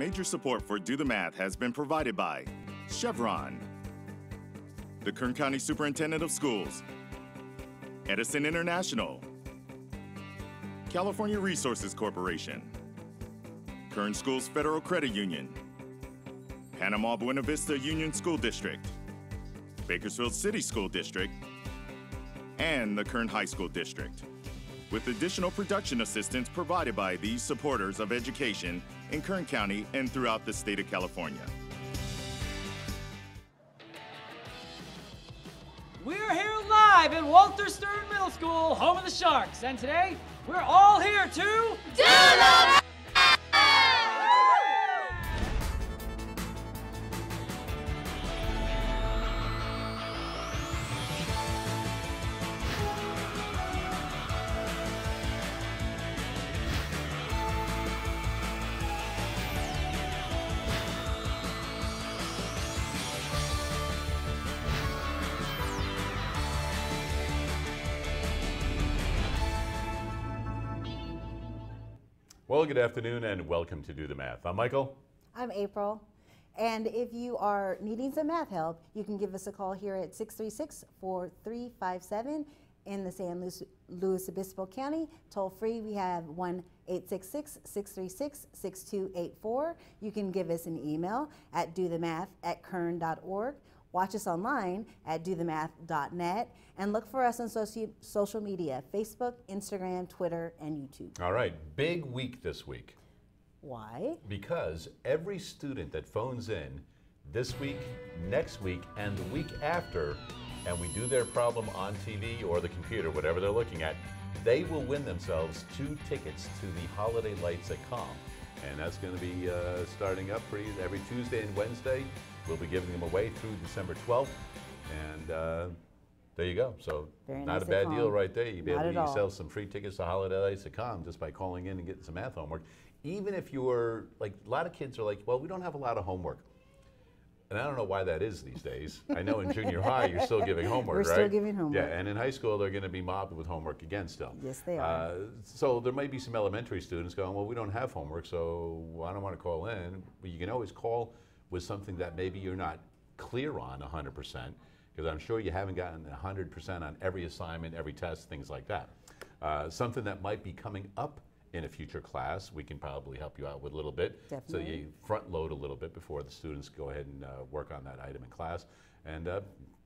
Major support for Do the Math has been provided by CHEVRON, the Kern County Superintendent of Schools, EDISON International, California Resources Corporation, Kern Schools Federal Credit Union, Panama Buena Vista Union School District, Bakersfield City School District, and the Kern High School District, with additional production assistance provided by these supporters of education in Kern County and throughout the state of California. We're here live at Walter Stiern Middle School, home of the Sharks, and today we're all here to do the Well, good afternoon and welcome to Do the Math. I'm Michael. I'm April. And if you are needing some math help, you can give us a call here at 636-4357 in the San Luis Obispo County. Toll free, we have 1-866-636-6284. You can give us an email at dothemath@kern.org. Watch us online at dothemath.net and look for us on social media, Facebook, Instagram, Twitter, and YouTube. All right, big week this week. Why? Because every student that phones in this week, next week, and the week after, and we do their problem on TV or the computer, whatever they're looking at, they will win themselves 2 tickets to the Holiday Lights at COM. And that's going to be starting up for every Tuesday and Wednesday. We'll be giving them away through December 12th. And there you go. So not a bad deal right there. You'll be able to get yourself some free tickets to Holiday Lights at COM just by calling in and getting some math homework. Even if you're, like, a lot of kids are like, well, we don't have a lot of homework. And I don't know why that is these days. I know in junior high, you're still giving homework, right? We're still giving homework. Yeah, and in high school, they're going to be mobbed with homework again still. Yes, they are. So there might be some elementary students going, well, we don't have homework, so I don't want to call in. But you can always call with something that maybe you're not clear on 100%, because I'm sure you haven't gotten 100% on every assignment, every test, things like that. Something that might be coming up in a future class, we can probably help you out with a little bit. Definitely. So you front load a little bit before the students go ahead and work on that item in class, and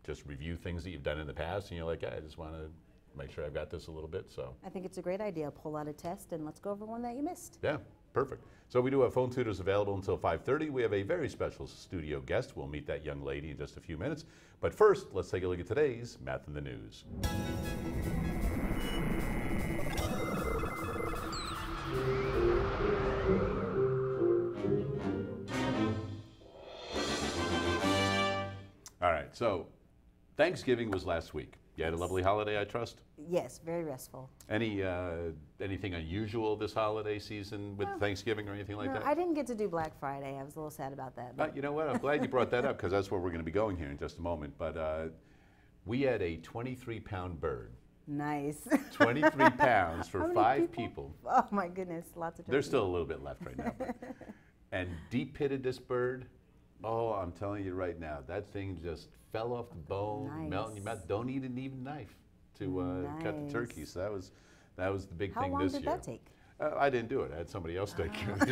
just review things that you've done in the past, and you're like, yeah, I just want to make sure I've got this a little bit. So I think it's a great idea. Pull out a test and let's go over one that you missed. yeah, perfect. So we do have phone tutors available until 5:30. We have a very special studio guest. We'll meet that young lady in just a few minutes. But first, let's take a look at today's Math in the News. All right, so Thanksgiving was last week. You had a lovely holiday, I trust? Yes, very restful. Anything unusual this holiday season with Thanksgiving or anything like that? I didn't get to do Black Friday. I was a little sad about that. But you know what? I'm glad you brought that up, because that's where we're going to be going here in just a moment. But we had a 23-pound bird. Nice. 23 pounds for 5 people. Oh my goodness, lots of turkey. There's still a little bit left right now. And deep pitted this bird. Oh, I'm telling you right now, that thing just fell off the bone, melting your mouth. Don't need an even knife to cut the turkey. So that was the big thing this year. How long did that take? I didn't do it. I had somebody else take it.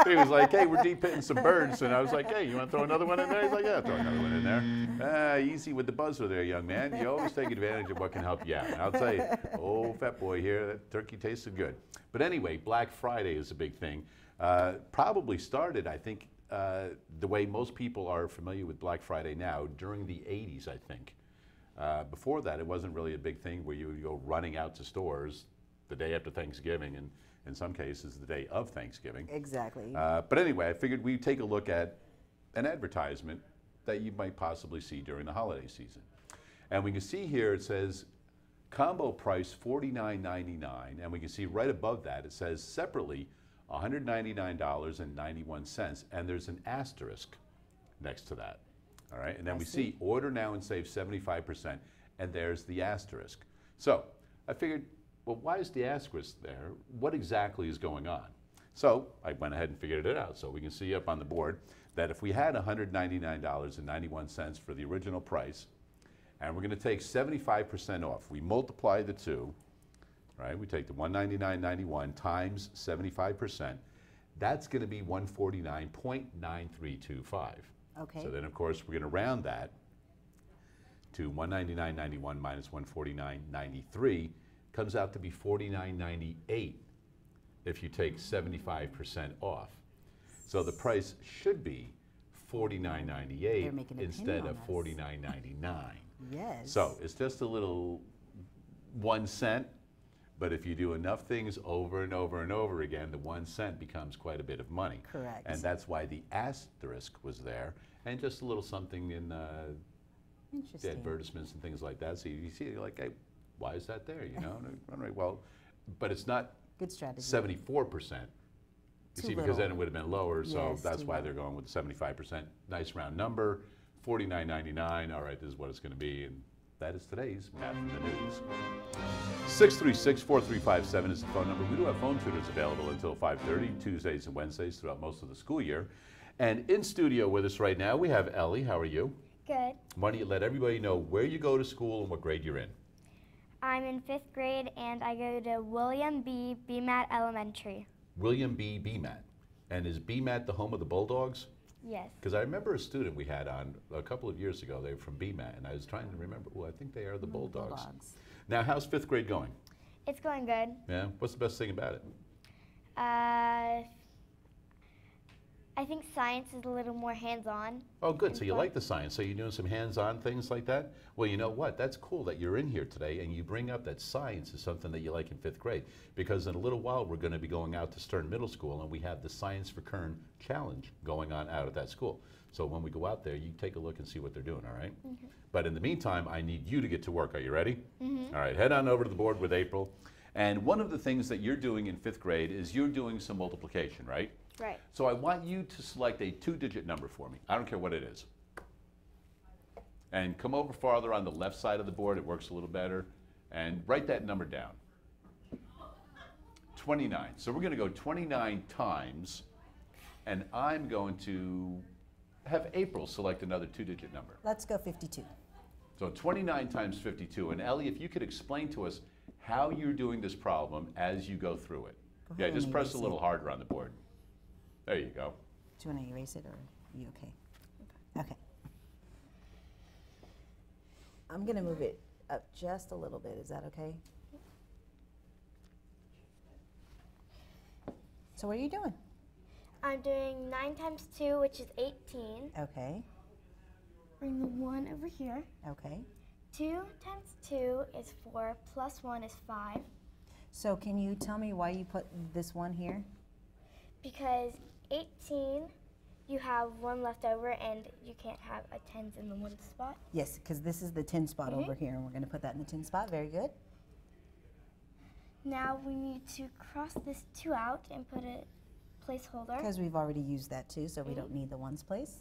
He was like, hey, we're deep pitting some birds. And I was like, hey, you want to throw another one in there? He's like, yeah, throw another one in there. Easy with the buzzer there, young man. You always take advantage of what can help you out. And I'll tell you, old fat boy here, that turkey tasted good. But anyway, Black Friday is a big thing. Probably started, I think, the way most people are familiar with Black Friday now, during the 80s, I think. Before that, it wasn't really a big thing where you would go running out to stores the day after Thanksgiving, and in some cases, the day of Thanksgiving. Exactly. But anyway, I figured we'd take a look at an advertisement that you might possibly see during the holiday season. And we can see here it says combo price $49.99, and we can see right above that it says separately $199.91, and there's an asterisk next to that. All right, and then we see order now and save 75%, and there's the asterisk. So I figured, well, why is the asterisk there? What exactly is going on? So I went ahead and figured it out. So we can see up on the board that if we had $199.91 for the original price, and we're going to take 75% off, we multiply the two, right? We take the $199.91 times 75%. That's going to be $149.9325. Okay. So then, of course, we're going to round that to $199.91 minus $149.93 comes out to be $49.98 if you take 75% off. So the price should be $49.98 instead of $49.99. Yes. So it's just a little 1 cent, but if you do enough things over and over and over again, the 1 cent becomes quite a bit of money. Correct. And that's why the asterisk was there, and just a little something in the advertisements and things like that. So you see, you're like, hey, why is that there? You know, well, but it's not good strategy. 74%. You see, because then it would have been lower, so Yes, that's why low. they're going with the 75%. Nice round number, $49.99. All right, this is what it's going to be, and that is today's Math in the News. 636-4357 is the phone number. We do have phone tutors available until 5:30, Tuesdays and Wednesdays throughout most of the school year. And in studio with us right now, we have Ellie. How are you? Good. Why don't you let everybody know where you go to school and what grade you're in? I'm in 5th grade and I go to William B. Bimat Elementary. William B. Bimat. And is Bimat the home of the Bulldogs? Yes. Because I remember a student we had on a couple of years ago. They were from BMAT, and I was trying to remember. Well, I think they are the Bulldogs. Now, how's 5th grade going? It's going good. Yeah. What's the best thing about it? I think science is a little more hands-on. Oh, good. So and you fun. like the science. So you're doing some hands-on things like that? Well, you know what? That's cool that you're in here today and you bring up that science is something that you like in 5th grade. Because in a little while, we're going to be going out to Stiern Middle School and we have the Science for Kern Challenge going on out at that school. So when we go out there, you take a look and see what they're doing, all right? Mm-hmm. But in the meantime, I need you to get to work. Are you ready? Mm-hmm. All right, head on over to the board with April. And one of the things that you're doing in 5th grade is you're doing some multiplication, right? Right. So I want you to select a 2-digit number for me. I don't care what it is. And come over farther on the left side of the board. It works a little better. And write that number down. 29. So we're going to go 29 times. And I'm going to have April select another 2-digit number. Let's go 52. So 29 times 52. And Ellie, if you could explain to us how you're doing this problem as you go through it. Go ahead Just and press erase a little it. harder on the board. There you go. Do you want to erase it or are you okay? Okay. I'm going to move it up just a little bit. Is that okay? So what are you doing? I'm doing 9 times 2, which is 18. Okay. Bring the 1 over here. Okay. 2 times 2 is 4, plus 1 is 5. So can you tell me why you put this one here? Because 18, you have 1 left over, and you can't have a 10s in the 1 spot. Yes, because this is the 10 spot over here, and we're going to put that in the 10 spot. Very good. Now we need to cross this 2 out and put a placeholder. Because we've already used that too, so we don't need the ones place.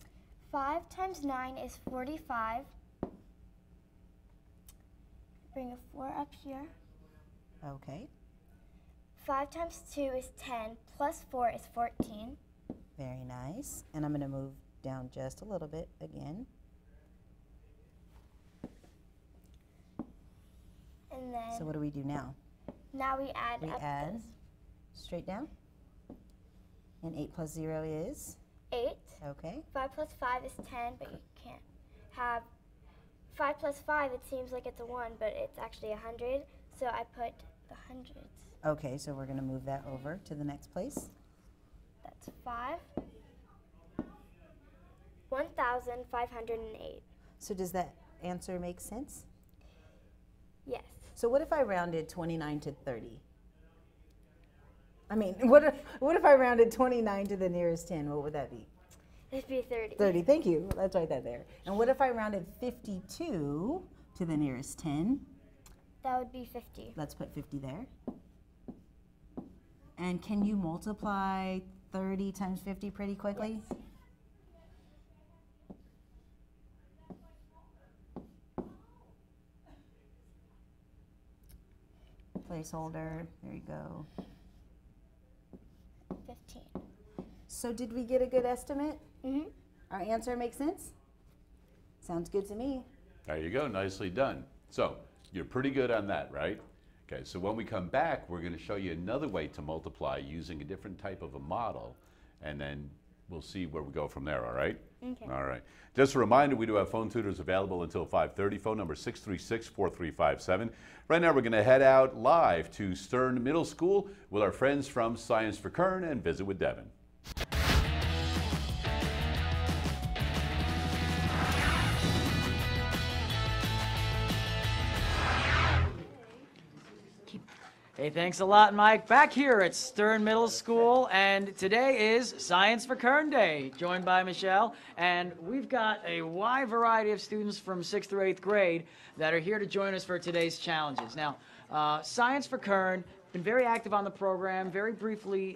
5 times 9 is 45. Bring a 4 up here. Okay. 5 times 2 is 10, plus 4 is 14. Very nice. And I'm going to move down just a little bit again. And then So what do we do now? now we add We up add this. straight down. And 8 plus 0 is? 8. Okay. 5 plus 5 is 10, but you can't have 5 plus 5. It seems like it's a 1, but it's actually 100. So I put the hundreds. Okay, so we're going to move that over to the next place. That's 5. 1,508. So does that answer make sense? Yes. So what if I rounded 29 to 30? I mean, what if I rounded 29 to the nearest 10? What would that be? It'd be 30. 30, thank you. Let's write that there. And what if I rounded 52 to the nearest 10? That would be 50. Let's put 50 there. And can you multiply 30 times 50 pretty quickly? Yes. Placeholder, there you go. So did we get a good estimate? Mm-hmm. Our answer makes sense? Sounds good to me. There you go, nicely done. So you're pretty good on that, right? Okay, so when we come back, we're going to show you another way to multiply using a different type of a model, and then we'll see where we go from there, all right? Okay. All right. Just a reminder, we do have phone tutors available until 5:30. Phone number 636-4357. Right now, we're going to head out live to Stiern Middle School with our friends from Science for Kern and visit with Devin. Hey, thanks a lot, Mike. Back here at Stiern Middle School, and today is Science for Kern Day, joined by Michelle, and we've got a wide variety of students from 6th through 8th grade that are here to join us for today's challenges. Now, Science for Kern, been very active on the program. Very briefly,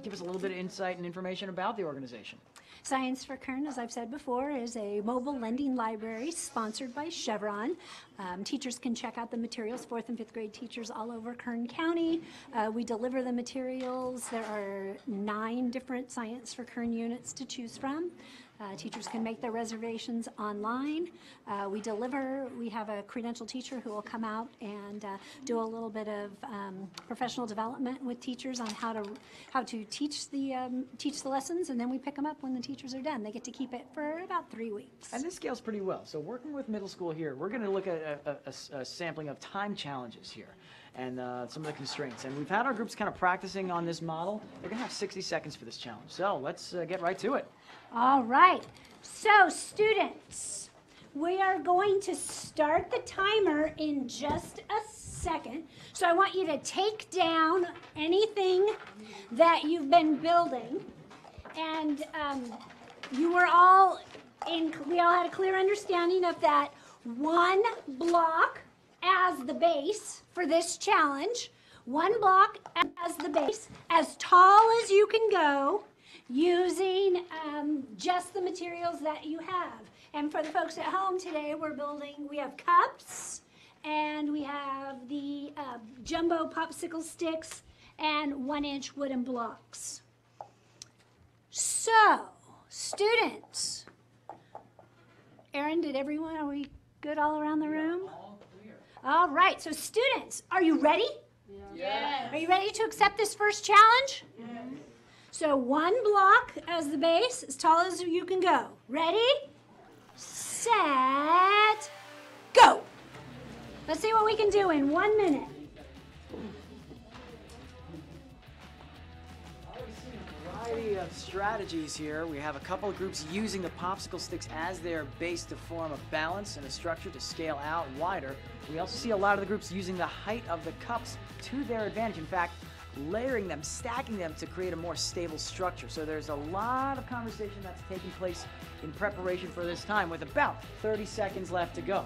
give us a little bit of insight and information about the organization. Science for Kern, as I've said before, is a mobile lending library sponsored by CHEVRON. Teachers can check out the materials, 4th and 5th grade teachers all over Kern County. We deliver the materials. There are 9 different Science for Kern units to choose from. Teachers can make their reservations online. We have a credentialed teacher who will come out and do a little bit of professional development with teachers on how to teach the lessons, and then we pick them up when the teachers are done. They get to keep it for about 3 weeks. And this scales pretty well. So working with middle school here, we're going to look at a sampling of time challenges here and some of the constraints. And we've had our groups kind of practicing on this model. They're going to have 60 seconds for this challenge. So let's get right to it. All right, so students, we are going to start the timer in just a second. So I want you to take down anything that you've been building, and we all had a clear understanding of that 1 block as the base for this challenge. 1 block as the base, as tall as you can go, using just the materials that you have. And for the folks at home today, we have cups, and we have the jumbo popsicle sticks, and 1-inch wooden blocks. So, students, Aaron, are we good all around the room? All clear. All right, so students, are you ready? Yes. Are you ready to accept this first challenge? Yes. So 1 block as the base, as tall as you can go. Ready, set, go. Let's see what we can do in 1 minute. Variety of strategies here. We have a couple of groups using the popsicle sticks as their base to form a balance and a structure to scale out wider. We also see a lot of the groups using the height of the cups to their advantage. In fact, layering them, stacking them to create a more stable structure. So there's a lot of conversation that's taking place in preparation for this time with about 30 seconds left to go.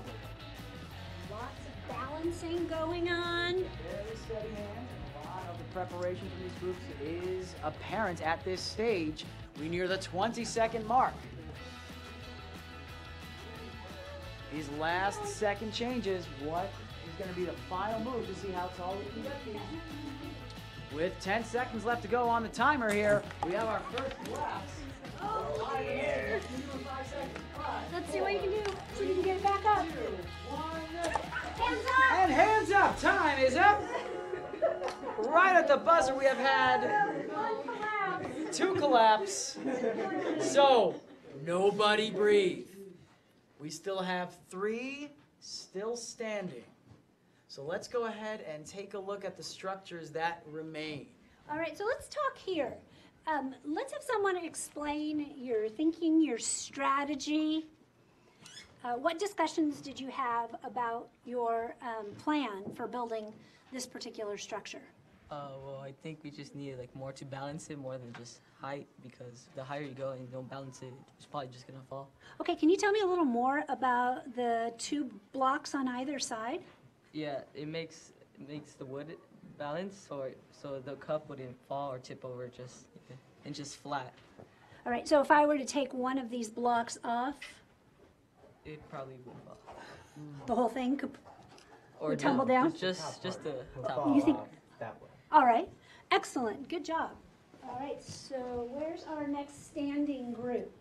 Lots of balancing going on. Very steady hands. A lot of the preparation from these groups is apparent at this stage. We near the 20-second mark. These last second changes, what is going to be the final move to see how tall we can get these? With 10 seconds left to go on the timer here, we have our first collapse. Oh, yeah. Let's see what you can do. See if you can get it back up. 2, 1, hands up! And hands up. Time is up. Right at the buzzer, we have had 2 collapse. So, nobody breathe. We still have 3 still standing. So let's go ahead and take a look at the structures that remain. All right, so let's talk here. Let's have someone explain your thinking, your strategy. What discussions did you have about your plan for building this particular structure? Well, I think we just needed more to balance it more than just height, because the higher you go and you don't balance it, it's probably just gonna fall. Okay, can you tell me a little more about the 2 blocks on either side? Yeah, it makes the wood balance, so the cup wouldn't fall or tip over, just flat. All right, so if I were to take one of these blocks off, It probably would fall. the whole thing Or would tumble down? Just the top. You think? That way. All right, excellent, good job. All right, so where's our next standing group?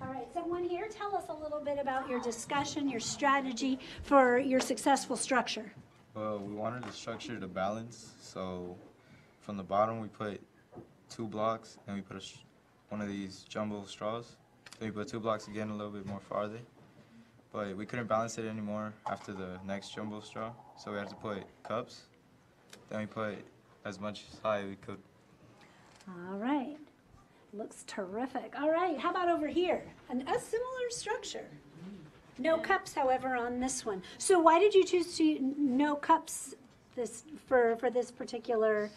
All right, someone here, tell us a little bit about your discussion, your strategy for your successful structure. Well, we wanted to structure the balance, so from the bottom we put 2 blocks, and we put one of these jumbo straws. Then we put 2 blocks again a little bit more farther. But we couldn't balance it anymore after the next jumbo straw, so we had to put cups. Then we put as much high as we could. All right, looks terrific. All right, how about over here? A similar structure. No cups, however, on this one. So why did you choose to no cups for this particular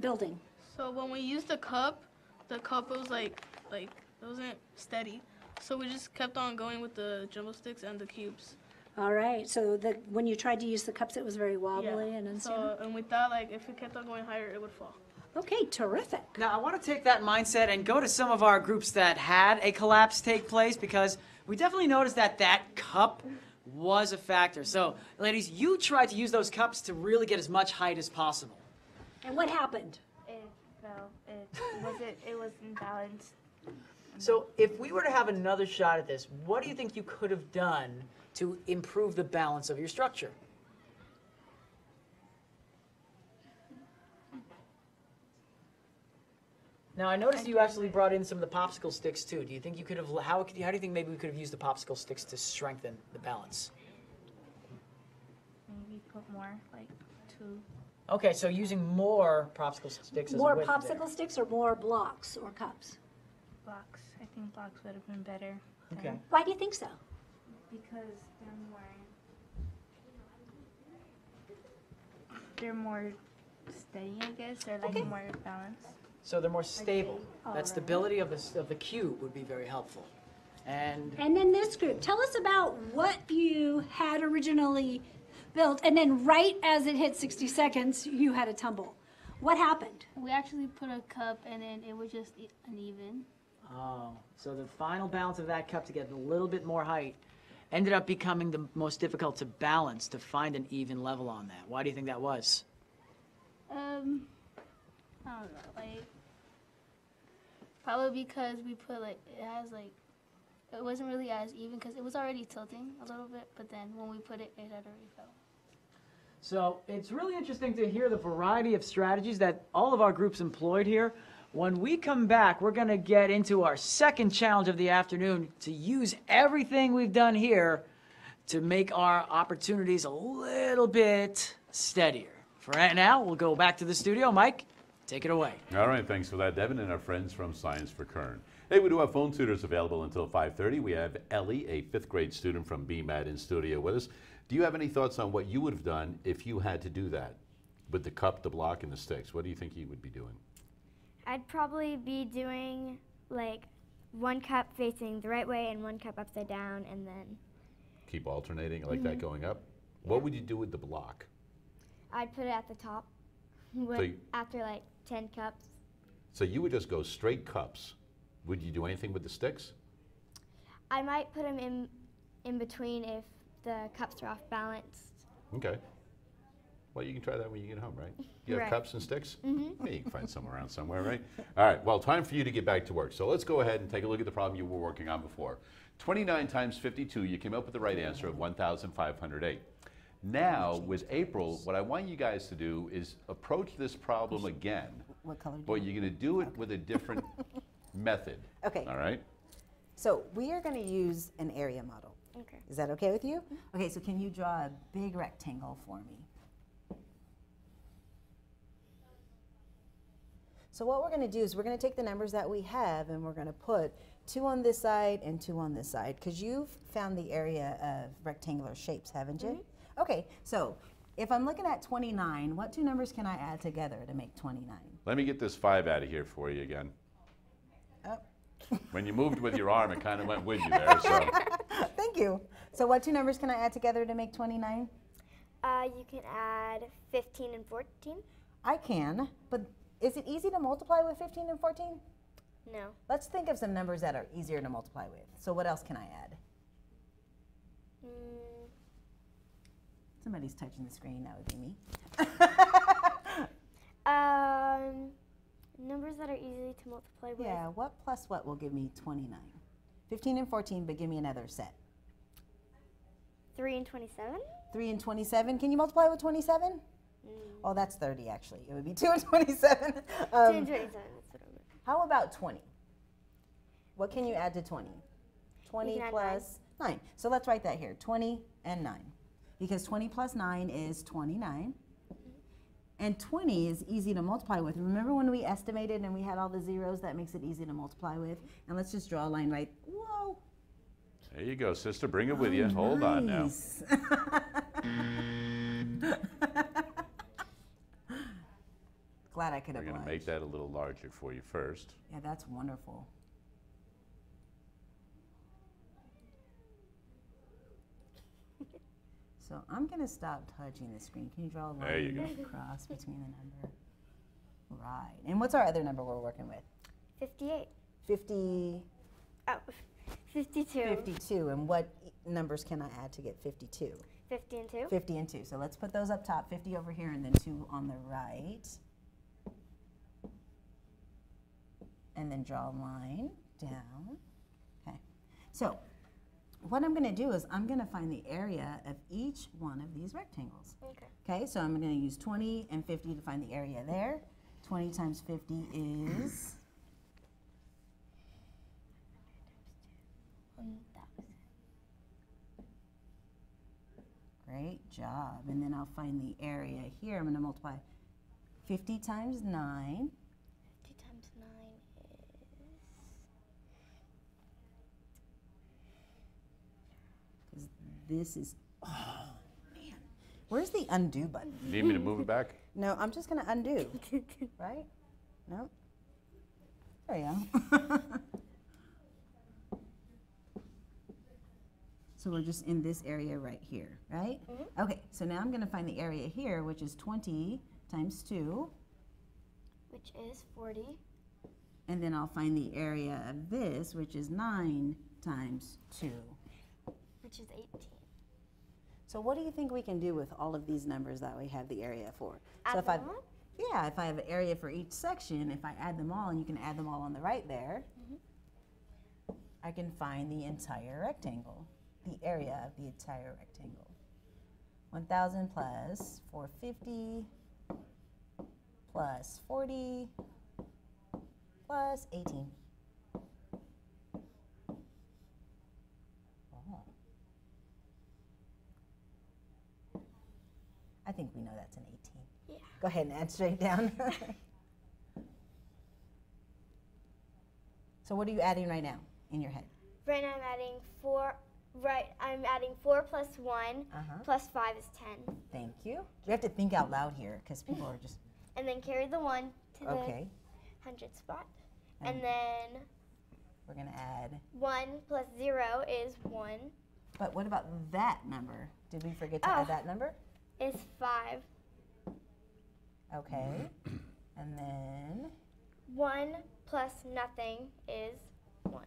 building? So when we used the cup was like it wasn't steady. So we just kept on going with the jumbo sticks and the cubes. All right, so when you tried to use the cups, it was very wobbly and unstable? So, and we thought like if we kept on going higher, it would fall. Okay, terrific. Now, I want to take that mindset and go to some of our groups that had a collapse take place, because we definitely noticed that that cup was a factor. So, ladies, you tried to use those cups to really get as much height as possible. And what happened? It fell. It wasn't balanced. So, if we were to have another shot at this, what do you think you could have done to improve the balance of your structure? Now, I noticed you actually brought in some of the popsicle sticks too. Do you think you could have, how do you think maybe we could have used the popsicle sticks to strengthen the balance? Maybe put more, like 2. Okay, so using more popsicle sticks as a More width popsicle there. sticks or more blocks or cups? Blocks. I think blocks would have been better. Okay. Why do you think so? Because they're more steady, I guess, or like more balanced. So they're more stable. All That right. stability of the cube would be very helpful. And then this group, tell us about what you had originally built, and then right as it hit 60 seconds, you had a tumble. What happened? We actually put a cup and then it was just uneven. oh, so the final balance of that cup to get a little bit more height ended up becoming the most difficult to balance, to find an even level on that. Why do you think that was? I don't know, like probably because we put like it wasn't really as even because it was already tilting a little bit, but then when we put it, it had already fell. So it's really interesting to hear the variety of strategies that all of our groups employed here. When we come back, we're going to get into our second challenge of the afternoon to use everything we've done here to make our opportunities a little bit steadier. For right now, we'll go back to the studio. Mike, take it away. All right, thanks for that, Devin, and our friends from Science for Kern. Hey, we do have phone tutors available until 5:30. We have Ellie, a 5th grade student from Bimat, in studio with us. Do you have any thoughts on what you would have done if you had to do that with the cup, the block, and the sticks? What do you think you would be doing? I'd probably be doing like 1 cup facing the right way and 1 cup upside down, and then Keep alternating like that going up? What would you do with the block? I'd put it at the top after like 10 cups. So you would just go straight cups. Would you do anything with the sticks? I might put them in between if the cups are off balanced. Okay. Well, you can try that when you get home, right? You have Right. cups and sticks? Mm-hmm. Yeah, you can find some around somewhere, right? All right, well, time for you to get back to work. So let's go ahead and take a look at the problem you were working on before. 29 times 52, you came up with the right answer of 1,508. Now, with April, what I want you guys to do is approach this problem again. What color do But you you're going to do it with a different method. Okay. All right? So we are going to use an area model. Okay. Is that okay with you? Okay, so can you draw a big rectangle for me? So what we're going to do is we're going to take the numbers that we have and we're going to put 2 on this side and 2 on this side, because you've found the area of rectangular shapes, haven't you? Okay, so if I'm looking at 29, what 2 numbers can I add together to make 29? Let me get this 5 out of here for you again. Oh. When you moved with your arm, it kind of went with you there. So. Thank you. So what 2 numbers can I add together to make 29? You can add 15 and 14. I can, but is it easy to multiply with 15 and 14? No. Let's think of some numbers that are easier to multiply with. So what else can I add? Somebody's touching the screen, that would be me. to multiply with. Yeah, what plus what will give me 29? 15 and 14, but give me another set. 3 and 27? 3 and 27. Can you multiply with 27? Oh, that's 30, actually. It would be 2 and 27. 2 and 27, that's what I meant. How about 20? What can you add to 20? 20 plus 9. So let's write that here, 20 and 9. Because 20 plus 9 is 29. And 20 is easy to multiply with. Remember when we estimated and we had all the zeros? That makes it easy to multiply with. And let's just draw a line right. Whoa. There you go, sister. Bring it with you. Hold on now. Glad I could We're going to make that a little larger for you first. Yeah, that's wonderful. So I'm going to stop touching the screen. Can you draw a line across between the number? Right. And what's our other number we're working with? 58. 50. Oh, 52. 52. And what numbers can I add to get 52? 50 and 2. 50 and 2. So let's put those up top. 50 over here and then 2 on the right. And then draw a line down. Okay. So what I'm going to do is I'm going to find the area of each one of these rectangles. Okay. Okay, so I'm going to use 20 and 50 to find the area there. 20 times 50 is 1,000. Great job. And then I'll find the area here. I'm going to multiply 50 times 9. 50 times 9 is... This is, oh man, where's the undo button? Need me to move it back? No, I'm just going to undo, right? No? There you go. So we're just in this area right here, right? Mm-hmm. Okay, so now I'm going to find the area here, which is 20 times 2. Which is 40. And then I'll find the area of this, which is 9 times 2. Which is 18. So what do you think we can do with all of these numbers that we have the area for? Add So if them I, all? yeah, if I have an area for each section, if I add them all, and you can add them all on the right there, I can find the entire rectangle, the area of the entire rectangle. 1,000 plus 450 plus 40 plus 18. I think we know that's an 18. Yeah. Go ahead and add straight down. So what are you adding right now in your head? Right now I'm adding 4. Right, I'm adding 4 plus 1 plus 5 is 10. Thank you. We have to think out loud here because people are just. And then carry the 1 to the 100 spot. And then we're going to add 1 plus 0 is 1. But what about that number? Did we forget to add that number? It's 5. Okay. And then 1 plus nothing is 1.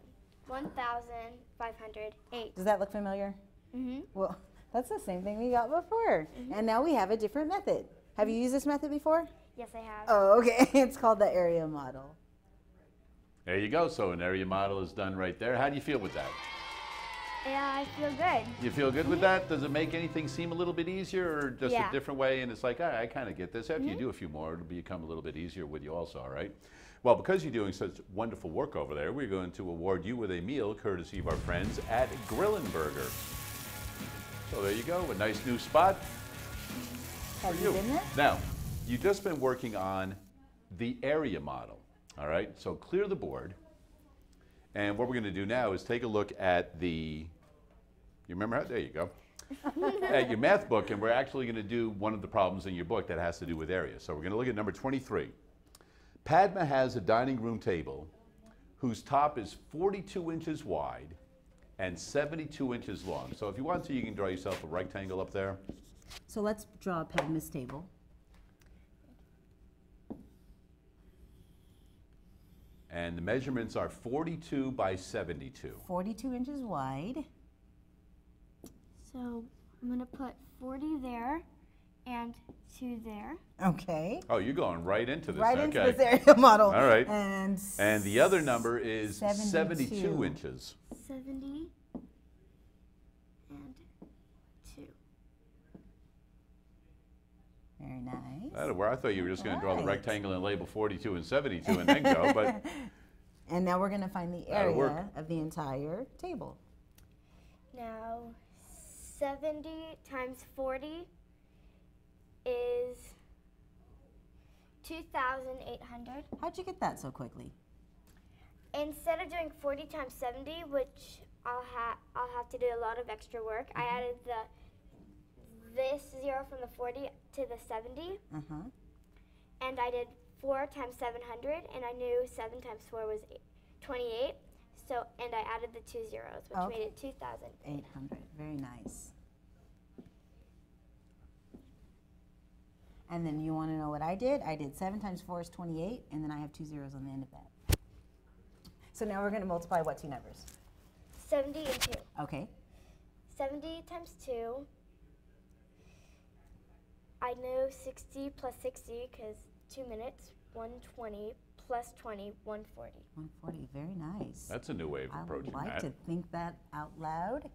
1,508. Does that look familiar? Mm-hmm. Well, that's the same thing we got before. And now we have a different method. Have you used this method before? Yes, I have. Oh, okay. It's called the area model. There you go. So an area model is done right there. How do you feel with that? Yeah, I feel good. You feel good with that? Does it make anything seem a little bit easier or just a different way? And it's like, I kind of get this. After you do a few more, it'll become a little bit easier with you also, all right? Well, because you're doing such wonderful work over there, we're going to award you with a meal courtesy of our friends at Grillin' Burger. So there you go, a nice new spot Have you been there? Now, you've just been working on the area model, all right? So clear the board. And what we're going to do now is take a look at the, you remember how, there you go, at your math book, and we're actually going to do one of the problems in your book that has to do with area. So we're going to look at number 23. Padma has a dining room table whose top is 42 inches wide and 72 inches long. So if you want to, you can draw yourself a rectangle up there. So let's draw Padma's table. And the measurements are 42 by 72. 42 inches wide. So I'm going to put 40 there and 2 there. Okay. Oh, you're going right into this. Right okay. into this area model. All right. And the other number is 72. 72 inches. 70 and 2. Very nice. That'll work. I thought you were just going to draw the Right. rectangle and label 42 and 72 and then go, but And now we're going to find the That'll work. area of the entire table. Now 70 times 40 is 2,800. How'd you get that so quickly? Instead of doing 40 times 70, which I'll have to do a lot of extra work, I added this 0 from the 40 to the 70, and I did 4 times 700, and I knew 7 times 4 was 28, so, and I added the 2 zeros, which made it 2,800. Very nice. And then you want to know what I did? I did 7 times 4 is 28, and then I have 2 zeros on the end of that. So now we're going to multiply what two numbers? 70 and 2. Okay. 70 times 2, I know 60 plus 60 because 2 minutes, 120 plus 20, 140. 140, very nice. that's a new way of I approaching would like that. to think that out loud.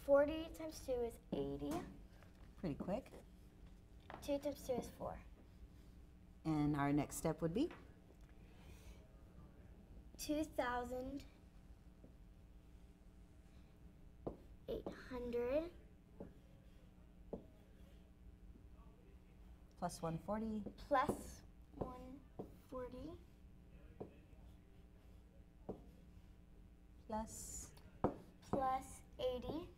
40 times 2 is 80. Pretty quick. 2 times 2 is 4. And our next step would be? 2,800 Plus 140. plus 140 Plus. plus 80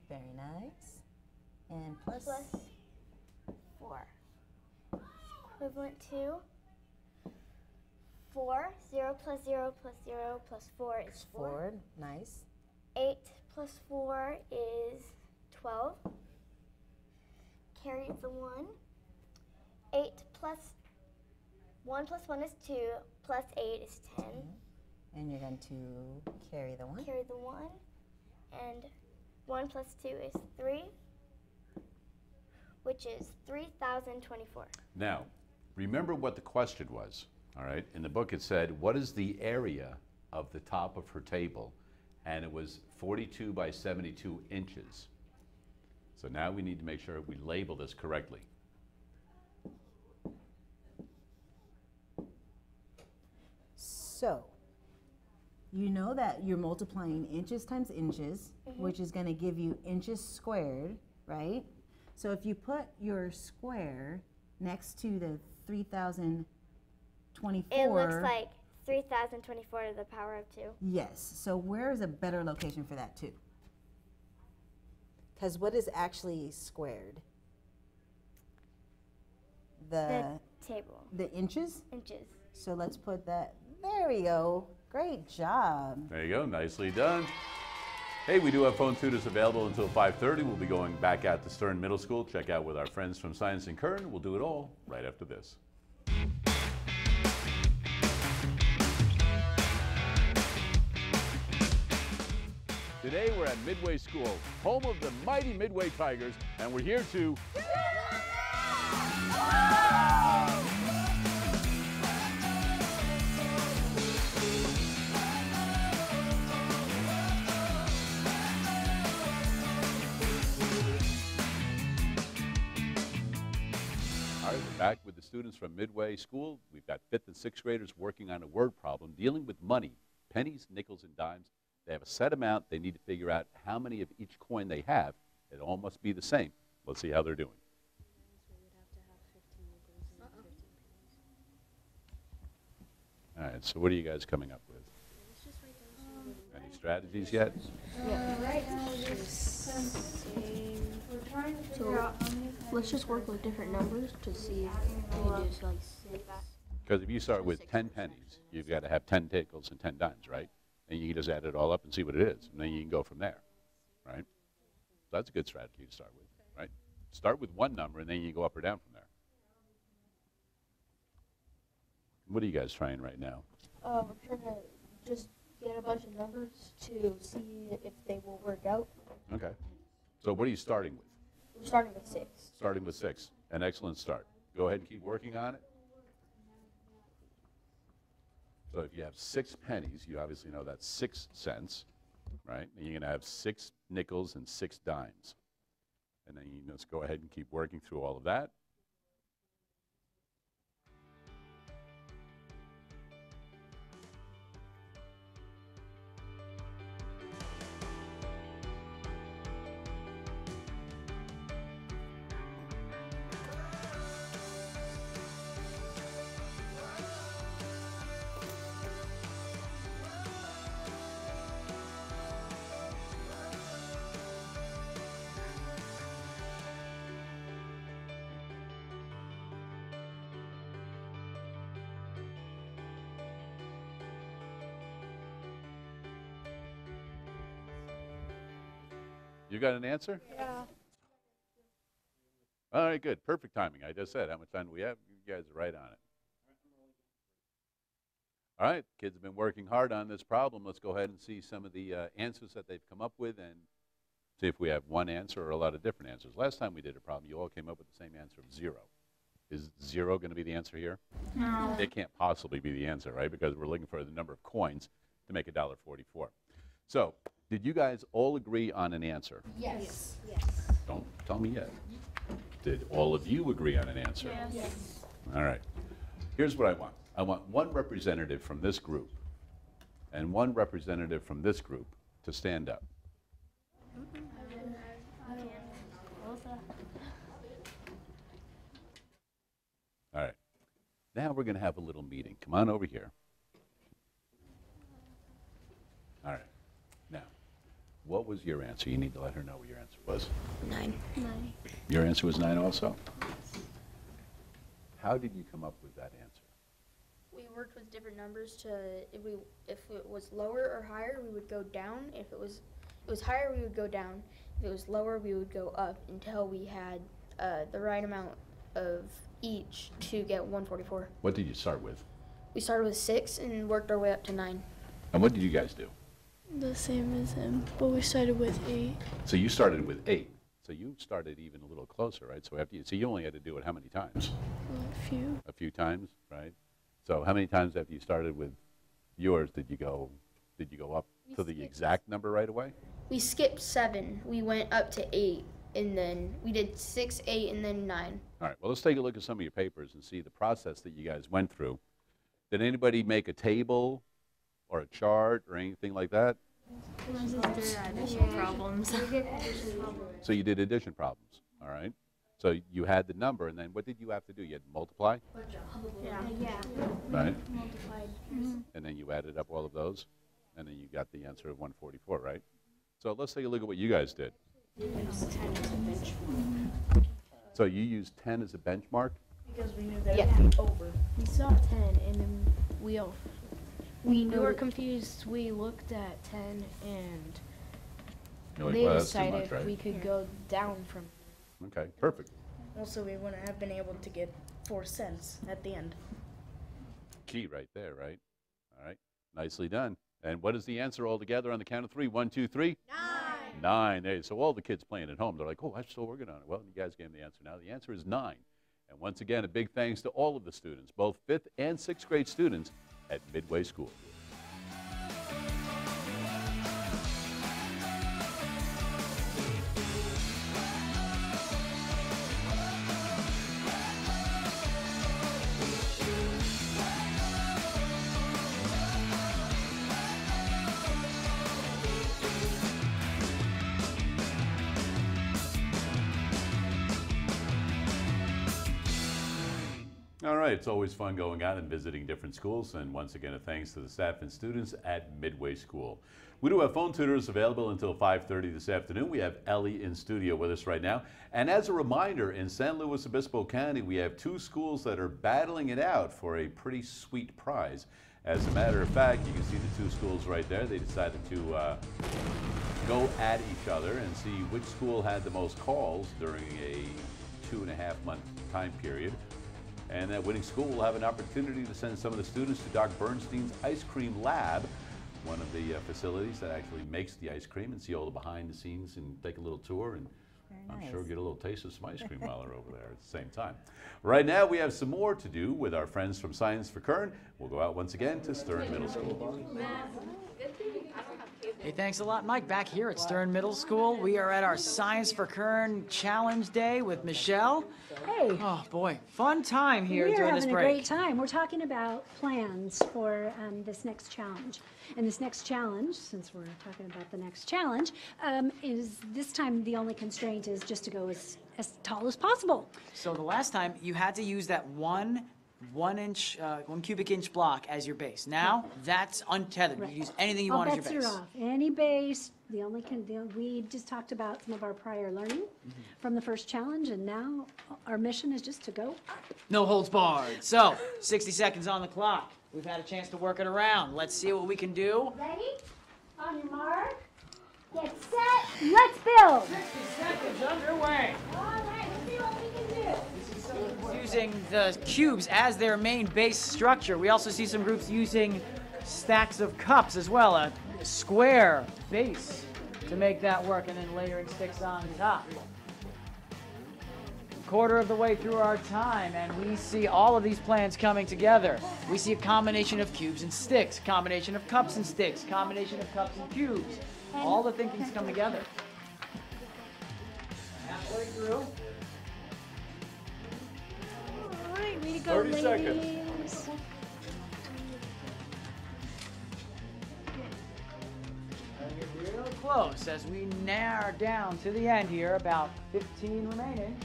Very nice. And plus. plus 4. Equivalent to 4. 0 plus 0 plus 0 plus 4 is 4. 4. Nice. 8 plus 4 is 12. Carry the 1. 8 plus 1 plus 1 is 2, plus 8 is 10. And you're going to carry the 1. Carry the 1. And 1 plus 2 is 3, which is 3,024. Now, remember what the question was, all right? In the book it said, what is the area of the top of her table? And it was 42 by 72 inches. So now we need to make sure we label this correctly. So, you know that you're multiplying inches times inches, which is going to give you inches squared, right? So if you put your square next to the 3,024. It looks like 3,024 to the power of 2. Yes. So where is a better location for that too? Because what is actually squared? The table. The inches? Inches. So let's put that. There we go. Great job. There you go, nicely done. Hey, we do have phone tutors available until 5:30. We'll be going back out to Stiern Middle School, check out with our friends from Science and Kern. We'll do it all right after this. Today we're at Midway School, home of the mighty Midway Tigers, and we're here to... All right, we're back with the students from Midway School. We've got 5th and 6th graders working on a word problem dealing with money, pennies, nickels, and dimes. They have a set amount. They need to figure out how many of each coin they have. It all must be the same. Let's see how they're doing. All right, so what are you guys coming up with? Any strategies yet? So let's just work with different numbers to see if we just like 6. Because if you start with 10 pennies, you've got to have 10 nickels and 10 dimes, right? And you can just add it all up and see what it is, and then you can go from there, right? So that's a good strategy to start with, right? Start with one number, and then you go up or down from there. What are you guys trying right now? We're trying to just get a bunch of numbers to see if they will work out. Okay. So what are you starting with? We're starting with 6. Starting with 6. An excellent start. Go ahead and keep working on it. So if you have 6 pennies, you obviously know that's 6 cents, right? And you're going to have 6 nickels and 6 dimes. And then you just go ahead and keep working through all of that. You got an answer? Yeah. All right, good. Perfect timing. I just said, how much time do we have? You guys are right on it. All right, kids have been working hard on this problem. Let's go ahead and see some of the answers that they've come up with and see if we have one answer or a lot of different answers. Last time we did a problem, you all came up with the same answer of 0. Is 0 going to be the answer here? No. It can't possibly be the answer, right? Because we're looking for the number of coins to make $1.44. So, did you guys all agree on an answer? Yes. Don't tell me yet. Did all of you agree on an answer? Yes. All right. Here's what I want. I want one representative from this group and one representative from this group to stand up. All right. Now we're going to have a little meeting. Come on over here. All right. Now, what was your answer? You need to let her know what your answer was. 9. Your answer was 9 also? How did you come up with that answer? We worked with different numbers to, if it was lower or higher, we would go down. If it was higher, we would go down. If it was lower, we would go up until we had the right amount of each to get 144. What did you start with? We started with 6 and worked our way up to 9. And what did you guys do? The same as him, but we started with 8. So you started with 8. So you started even a little closer, right? So after you only had to do it how many times? A few. A few times, right? So how many times after you started with yours did you go up to the exact number right away? We skipped 7. We went up to 8, and then we did 6, 8, and then 9. All right, well, let's take a look at some of your papers and see the process that you guys went through. Did anybody make a table or a chart or anything like that? Addition problems. So you did addition problems, all right? So you had the number, and then what did you have to do? You had to multiply? Yeah. Right? Multiplied. And then you added up all of those, and then you got the answer of 144, right? So let's take a look at what you guys did. So you used 10 as a benchmark? Because we knew that it would be over. We saw 10 and then we were confused. We looked at 10 and You're like, they well, that's too decided much, right? we could go down from. Okay, perfect. Also, we wouldn't have been able to get 4 cents at the end. Key right there, right? All right, nicely done. And what is the answer altogether on the count of 3? 1, 2, 3? 9. 9. Hey, so all the kids playing at home, they're like, oh, I'm still working on it. Well, you guys gave me the answer now. The answer is 9. And once again, a big thanks to all of the students, both 5th and 6th grade students at Midway School. All right, it's always fun going out and visiting different schools, and once again, a thanks to the staff and students at Midway School. We do have phone tutors available until 5:30 this afternoon. We have Ellie in studio with us right now. And as a reminder, in San Luis Obispo County, we have 2 schools that are battling it out for a pretty sweet prize. As a matter of fact, you can see the 2 schools right there. They decided to go at each other and see which school had the most calls during a 2.5-month time period. And that winning school will have an opportunity to send some of the students to Doc Bernstein's Ice Cream Lab, one of the facilities that actually makes the ice cream, and see all the behind the scenes and take a little tour and I'm sure we'll get a little taste of some ice cream while they're over there at the same time. Right now, we have some more to do with our friends from Science for Kern. We'll go out once again to Stiern Middle School. Hey, thanks a lot, Mike. Back here at Stiern Middle School, we are at our Science for Kern Challenge Day with Michelle. Hey. Oh, boy. Fun time here We are during this having break. a great time. We're talking about plans for this next challenge. And this next challenge, since we're talking about the next challenge, is this time the only constraint is just to go as tall as possible. So the last time, you had to use that one cubic inch block as your base. Now, that's untethered. You can use anything you want as your All base. bets are off. Any base. We just talked about some of our prior learning from the first challenge, and now our mission is just to go up. No holds barred. So, 60 seconds on the clock. We've had a chance to work it around. Let's see what we can do. Ready? On your mark. Get set. Let's build. 60 seconds underway. All right, let's see what we can do. Using the cubes as their main base structure. We also see some groups using stacks of cups as well, a square base to make that work, and then layering sticks on top. Quarter of the way through our time, and we see all of these plans coming together. We see a combination of cubes and sticks, combination of cups and sticks, combination of cups and cubes. All the thinkings come together. Halfway through. All right, way to go, 30 ladies. seconds. Real close as we narrow down to the end here, about 15 remaining.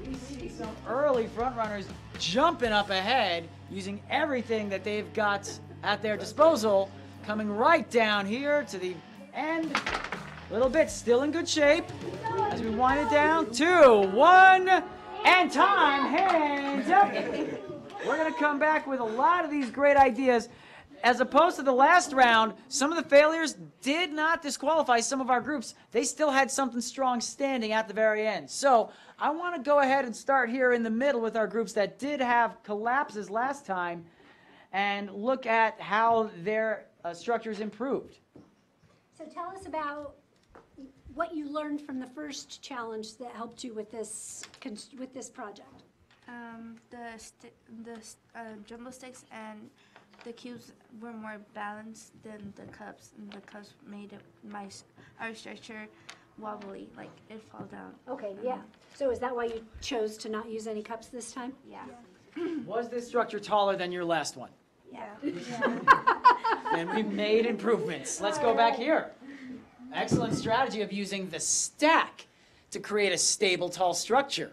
We see some early front runners jumping up ahead, using everything that they've got at their disposal, coming right down here to the end. A little bit still in good shape as we wind it down. 2, 1, and time, hands up. We're gonna come back with a lot of these great ideas. As opposed to the last round, some of the failures did not disqualify some of our groups. They still had something strong standing at the very end. So I want to go ahead and start here in the middle with our groups that did have collapses last time and look at how their structures improved. So tell us about what you learned from the first challenge that helped you with this project. The jumbo sticks and the cubes were more balanced than the cups, and the cups made our structure wobbly, like it fall down. Okay, yeah. So is that why you chose to not use any cups this time? Yeah. Was this structure taller than your last one? Yeah. And we made improvements. Let's go back here. Excellent strategy of using the stack to create a stable, tall structure.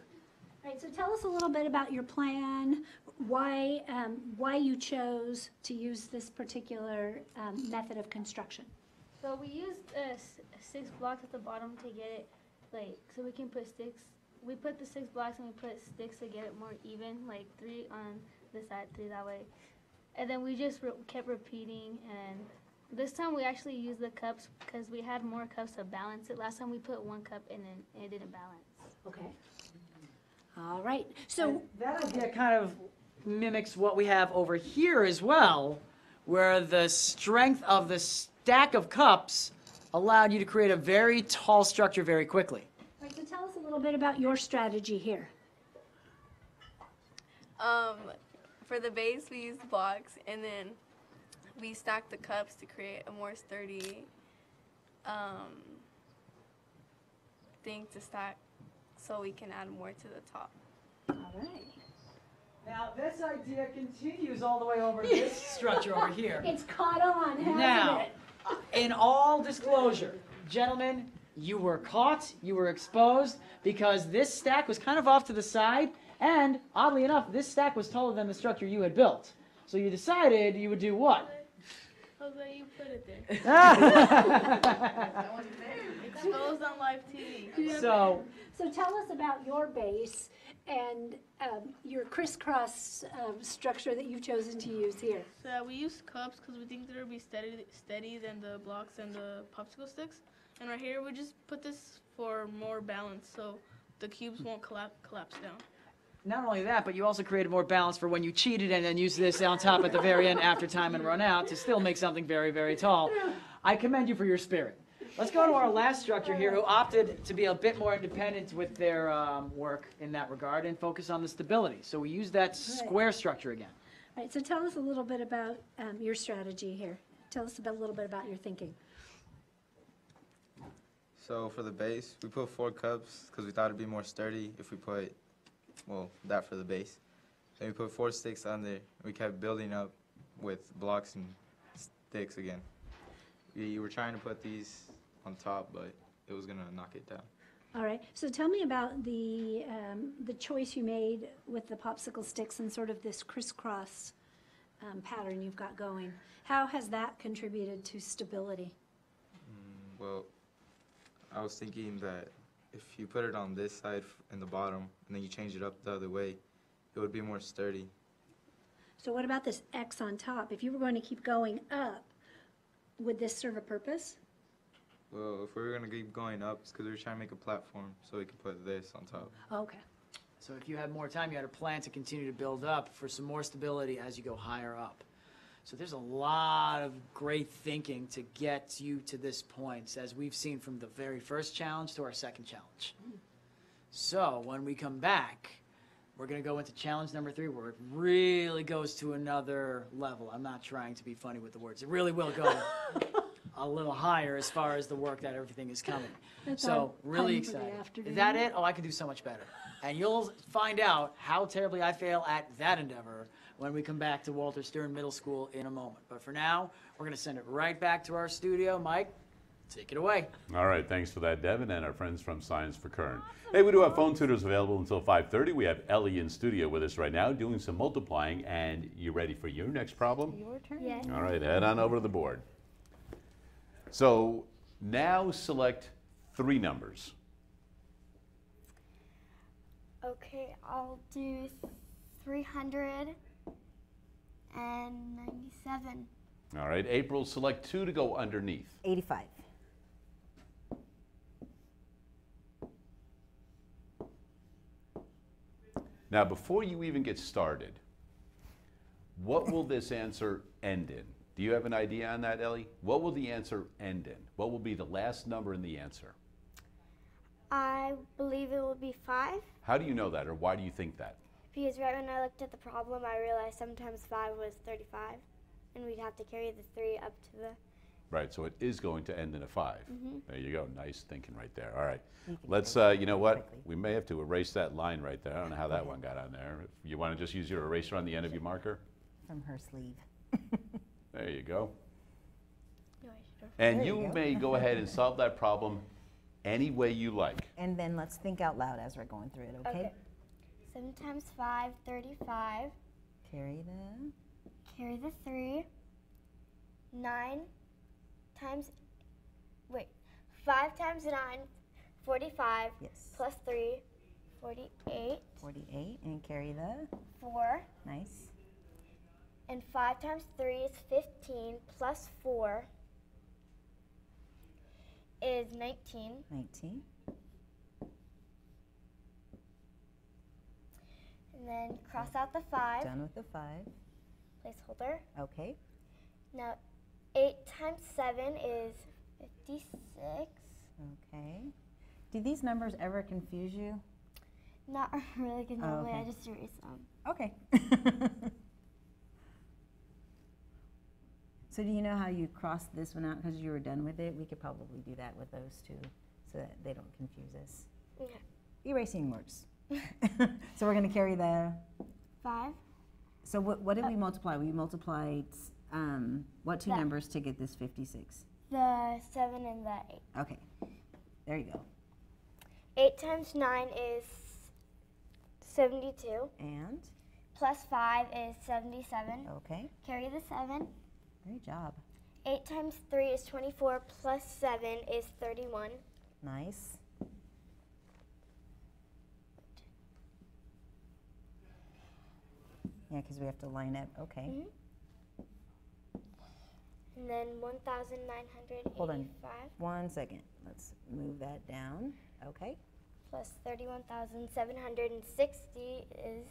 All right, so tell us a little bit about your plan, why you chose to use this particular method of construction. So we used 6 blocks at the bottom to get it, like, so we can put sticks. We put the 6 blocks and we put sticks to get it more even, like 3 on this side, 3 that way. And then we just kept repeating, and this time we actually used the cups because we had more cups to balance it. Last time we put 1 cup and then it didn't balance. Okay. All right. So and that idea kind of mimics what we have over here as well, where the strength of the stack of cups allowed you to create a very tall structure very quickly. All right, so tell us a little bit about your strategy here. For the base, we used blocks, and then we stacked the cups to create a more sturdy thing to stack so we can add more to the top. All right. Now, this idea continues all the way over to this structure over here. It's caught on, hasn't Now, it? in all disclosure, gentlemen, you were caught, you were exposed, because this stack was kind of off to the side, and oddly enough, this stack was taller than the structure you had built. So you decided you would do what? I was like, you put it there. Exposed on live TV. So tell us about your base and your crisscross structure that you've chosen to use here. So we used cups because we think they'll be steady than the blocks and the popsicle sticks. And right here, we just put this for more balance so the cubes won't collapse down. not only that, but you also created more balance for when you cheated and then used this on top at the very end after time had run out to still make something very, very tall. I commend you for your spirit. Let's go to our last structure here, who opted to be a bit more independent with their work in that regard and focus on the stability. So we use that square structure again. All right, so tell us a little bit about your strategy here. Tell us a little bit about your thinking. So for the base, we put 4 cups because we thought it'd be more sturdy if we put, well, that for the base. Then we put 4 sticks on there. We kept building up with blocks and sticks again. We were trying to put these on top, but it was gonna knock it down. All right, so tell me about the choice you made with the popsicle sticks and sort of this crisscross pattern you've got going. How has that contributed to stability? Well, I was thinking that if you put it on this side in the bottom and then you change it up the other way, it would be more sturdy. So what about this X on top? If you were going to keep going up, would this serve a purpose? Well, if we were gonna keep going up, it's because we were trying to make a platform so we could put this on top. Okay. So if you had more time, you had a plan to continue to build up for some more stability as you go higher up. So there's a lot of great thinking to get you to this point, as we've seen from the very first challenge to our second challenge. So when we come back, we're going to go into challenge number 3, where it really goes to another level. I'm not trying to be funny with the words. It really will go a little higher as far as the work that everything is coming. So really excited. Is that it? Oh, I can do so much better. And you'll find out how terribly I fail at that endeavor when we come back to Walter Stiern Middle School in a moment. But for now, we're going to send it right back to our studio. Mike, take it away. All right, thanks for that, Devin, and our friends from Science for Kern. Hey, we do have phone tutors available until 5:30. We have Ellie in studio with us right now doing some multiplying, and you ready for your next problem? Your turn. Yes. All right, head on over to the board. So now select 3 numbers. Okay, I'll do 397. All right, April, select 2 to go underneath. 85. Now, before you even get started, what will this answer end in? Do you have an idea on that, Ellie? What will the answer end in? What will be the last number in the answer? I believe it will be 5. How do you know that, or why do you think that? Because right when I looked at the problem, I realized sometimes 5 was 35, and we'd have to carry the 3 up to the... Right, so it is going to end in a 5. Mhm. There you go, nice thinking right there. All right, let's, you know what? We may have to erase that line right there. I don't know how that one got on there. If you want to just use your eraser on the end of your marker? From her sleeve. There you go. No, And There you you go. may go ahead and solve that problem any way you like. And then let's think out loud as we're going through it, okay? 7 times 5, 35. Carry Carry the 3. 9 times... Wait. 5 times 9, 45. Yes. Plus 3, 48. 48, and carry the 4. nice. And 5 times 3 is 15, plus 4 is 19. 19. And then cross out the 5. Done with the 5. Placeholder. Okay. Now, 8 times 7 is 56. Okay. Do these numbers ever confuse you? Not really, because Oh, normally okay. I just erase them. Okay. So do you know how you crossed this one out because you were done with it? We could probably do that with those 2 so that they don't confuse us. Okay. Erasing works. So we're going to carry the... 5. So what did we multiply? We multiplied what 2 That. numbers to get this 56? The 7 and the 8. Okay. There you go. 8 times 9 is 72. And? Plus 5 is 77. Okay. Carry the 7. Great job. 8 times 3 is 24. Plus 7 is 31. Nice. Yeah, because we have to line up. Okay. Mhm. And then 1,985. Hold on. 1 second. Let's move that down. Okay. Plus 31,760 is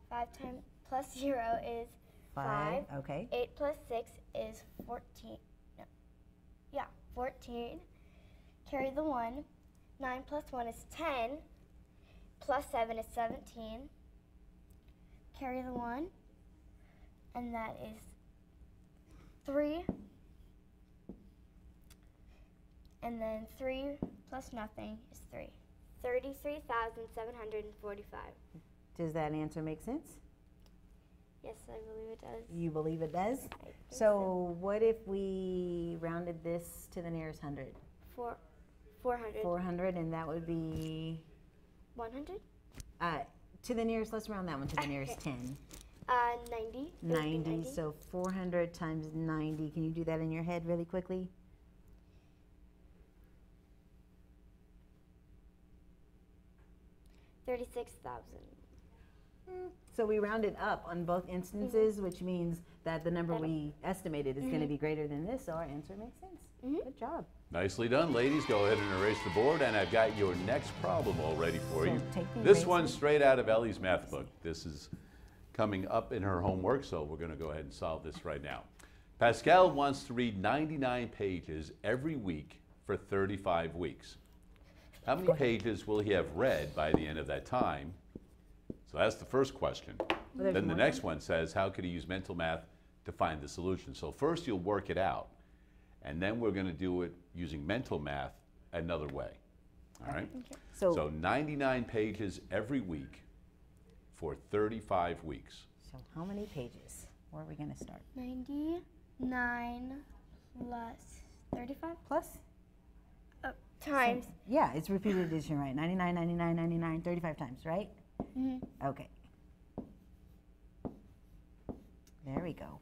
5 times, plus 0 is 5. Okay. 8 plus 6 is 14. No. Yeah, 14. carry the 1. 9 plus 1 is 10, plus 7 is 17. Carry the 1, and that is 3. And then 3 plus nothing is 3. 33,745. Does that answer make sense? Yes, I believe it does. You believe it does? I think So what if we rounded this to the nearest 100? 400. 400, and that would be? 100? To the nearest, let's round that one to the nearest 10. 90. 90, so 400 times 90. Can you do that in your head really quickly? $36,000. So we rounded up on both instances, which means that the number we estimated is going to be greater than this, so our answer makes sense. Good job. Nicely done, ladies. Go ahead and erase the board, and I've got your next problem all ready for So you. take the This eraser. one's straight out of Ellie's math book. This is coming up in her homework, so we're going to go ahead and solve this right now. Pascal wants to read 99 pages every week for 35 weeks. How many pages will he have read by the end of that time? So that's the first question. there's Then the more next one says, how could he use mental math to find the solution? So first you'll work it out, and then we're going to do it using mental math another way. All right? Okay. So 99 pages every week for 35 weeks. So how many pages? Where are we going to start? 99 plus 35? Plus? Times. So, yeah, it's repeated addition, right? 99, 99, 99, 35 times, right? Okay. There we go.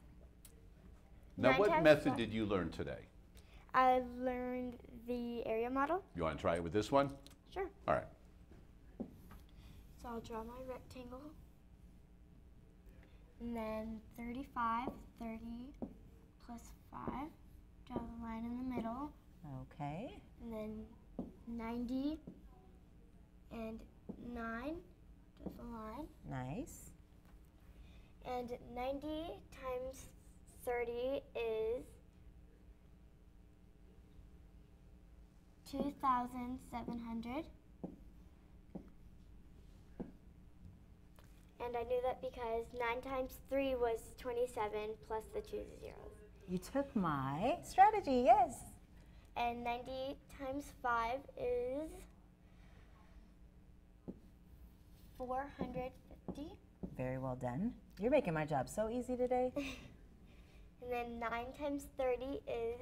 Now, 9 what times method 4. did you learn today? I learned the area model. You want to try it with this one? Sure. All right. So I'll draw my rectangle. And then 35, 30 plus 5. Draw the line in the middle. Okay. And then 90 and 9. Draw the line. Nice. And 90 times 30 is 2,700. And I knew that because 9 times 3 was 27 plus the 2 zeros. You took my strategy, yes. And 90 times 5 is 450. Very well done. You're making my job so easy today. And then 9 times 30 is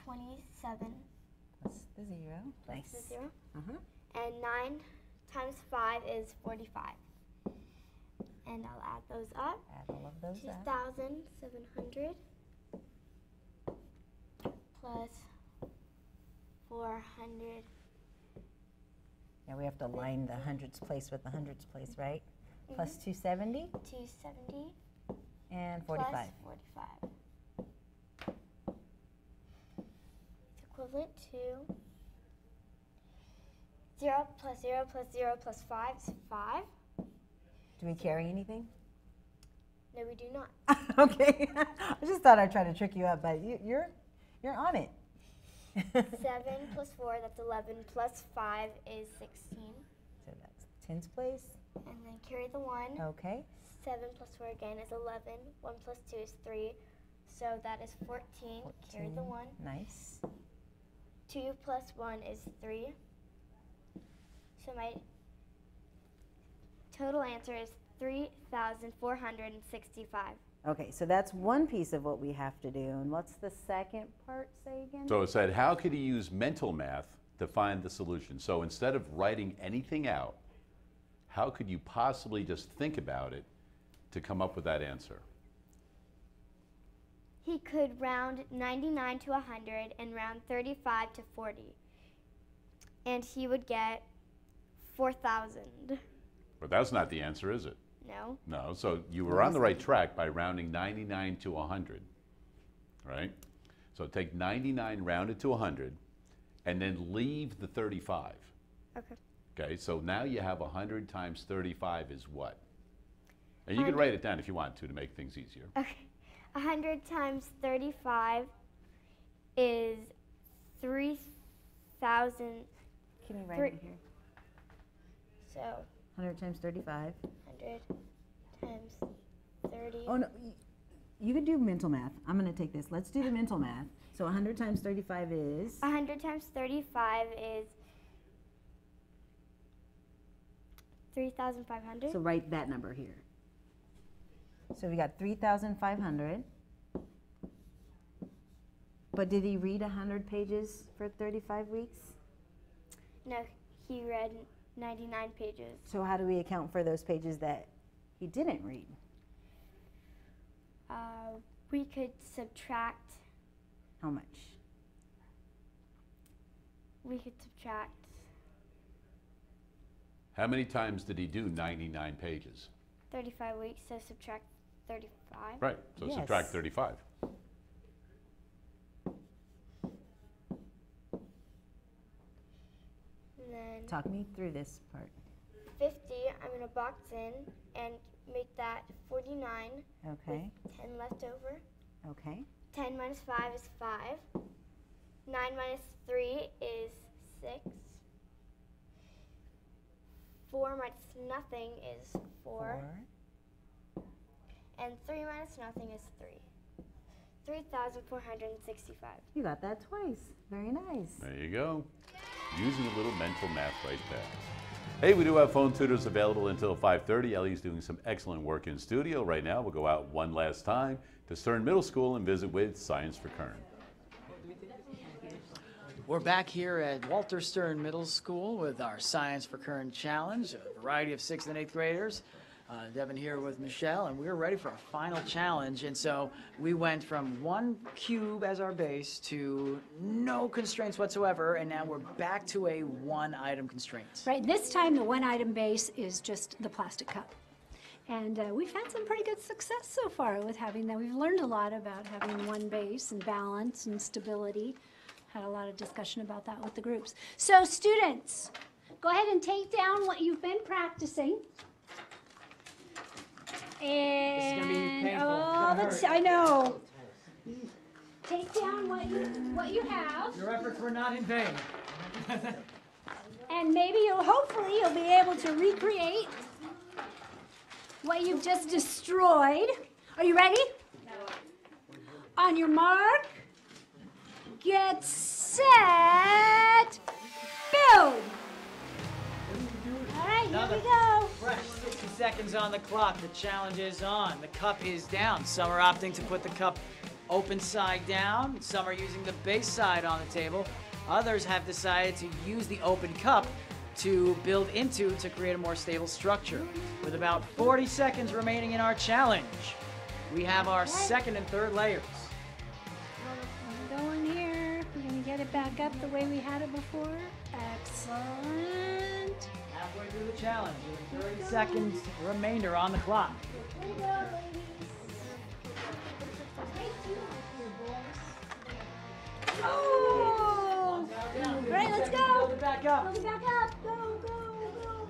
27. Plus the 0. Nice. Plus the 0. Uh-huh. And 9 times 5 is 45. And I'll add those up. Add all of those up. 2,700 plus 400. Yeah, we have to line the hundreds place with the hundreds place, right? Plus 270 270 and 45. plus 45. It's equivalent to 0 plus 0 plus 0 plus 5 is 5. Do we carry anything? No, we do not. Okay. I just thought I'd try to trick you up, but you're on it. 7 plus 4, that's 11, plus 5 is 16. So that's tens place. And then carry the 1. Okay. 7 plus 4 again is 11. 1 plus 2 is 3. So that is 14. Carry the 1. Nice. 2 plus 1 is 3. So my total answer is 3,465. Okay, so that's one piece of what we have to do. And what's the second part say again? So it said, how could he use mental math to find the solution? So instead of writing anything out, how could you possibly just think about it to come up with that answer? He could round 99 to 100 and round 35 to 40. And he would get 4,000. But that's not the answer, is it? No. No, so you were on the right track by rounding 99 to 100, right? So take 99 rounded to 100 and then leave the 35. Okay. Okay, so now you have 100 times 35 is what? And you can write it down if you want to make things easier. Okay. 100 times 35 is 3,000. Can you write it here? So 100 times 35. 100 times 30. Oh, no. You can do mental math. I'm going to take this. Let's do the mental math. So 100 times 35 is? 100 times 35 is 3,500. So write that number here. So we got 3,500. But did he read 100 pages for 35 weeks? No, he read 99 pages. So how do we account for those pages that he didn't read? We could subtract. How much? We could subtract. How many times did he do 99 pages? 35 weeks, so subtract 35. Right, so Yes. subtract 35. And then Talk me through this part. 50, I'm going to box in and make that 49 Okay. with 10 left over. Okay. 10 minus 5 is 5. 9 minus 3 is 6. 4 minus nothing is 4. And 3 minus nothing is 3. 3,465. You got that twice. Very nice. There you go. Using a little mental math right there. Hey, we do have phone tutors available until 5:30. Ellie's doing some excellent work in studio right now. We'll go out one last time to Stiern Middle School and visit with Science for Kern. We're back here at Walter Stiern Middle School with our Science for Kern Challenge, a variety of 6th and 8th graders. Devin here with Michelle, and we're ready for a final challenge. And so we went from 1 cube as our base to no constraints whatsoever, and now we're back to a 1-item constraint. Right, this time the 1-item base is just the plastic cup. And we've had some pretty good success so far with having that. We've learned a lot about having one base and balance and stability. Had a lot of discussion about that with the groups. So students, go ahead and take down what you've been practicing. And This is gonna be painful. I know. Take down what you have. Your efforts were not in vain. And maybe hopefully you'll be able to recreate what you've just destroyed. Are you ready? On your mark, get set, build. All right, here we go. Fresh 60 seconds on the clock. The challenge is on. The cup is down. Some are opting to put the cup open side down. Some are using the base side on the table. Others have decided to use the open cup to build into to create a more stable structure. With about 40 seconds remaining in our challenge, we have our second and third layers. We're going here. We're going to get it back up the way we had it before. Excellent. Halfway through the challenge, with 30 seconds remainder on the clock. Here we go, ladies. Oh! All right, let's go. Build it back up. Build it back up. Go, go, go.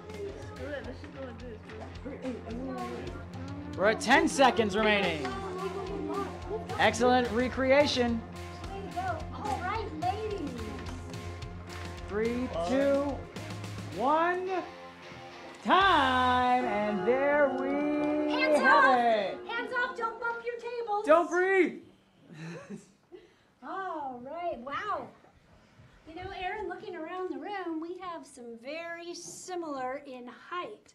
We're at 10 seconds remaining. Excellent recreation. Way to go. All right, ladies. 3, 2, 1, time, and there we Hands have off. it. Hands off. Don't bump your tables. Don't breathe. All right, wow. You know, Aaron, looking around the room, we have some very similar in height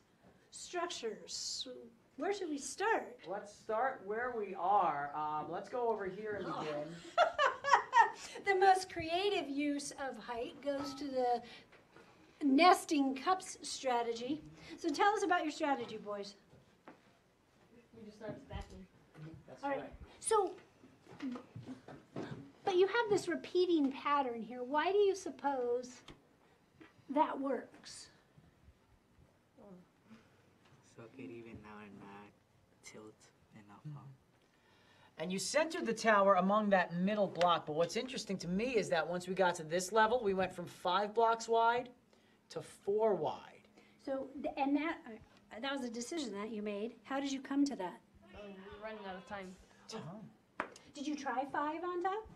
structures. Where should we start? Let's start where we are. Let's go over here and begin. The most creative use of height goes to the nesting cups strategy. So tell us about your strategy, boys. We just start stacking. That's All right. So, but you have this repeating pattern here. Why do you suppose that works? So it could even out and back, tilt and not fall. And you centered the tower among that middle block, but what's interesting to me is that once we got to this level, we went from 5 blocks wide to 4 wide. So, and that was a decision that you made. How did you come to that? We're running out of time. Did you try 5 on top?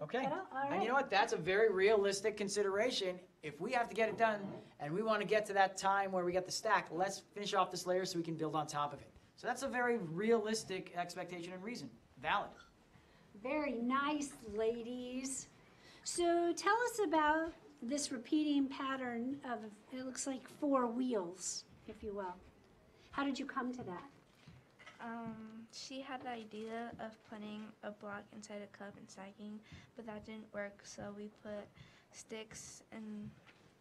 Okay. All And right. you know what? That's a very realistic consideration. If we have to get it done and we want to get to that time where we get the stack, let's finish off this layer so we can build on top of it. So that's a very realistic expectation and reason. Valid. Very nice, ladies. So tell us about this repeating pattern of, it looks like 4 wheels, if you will. How did you come to that? She had the idea of putting a block inside a cup and stacking, but that didn't work, so we put sticks in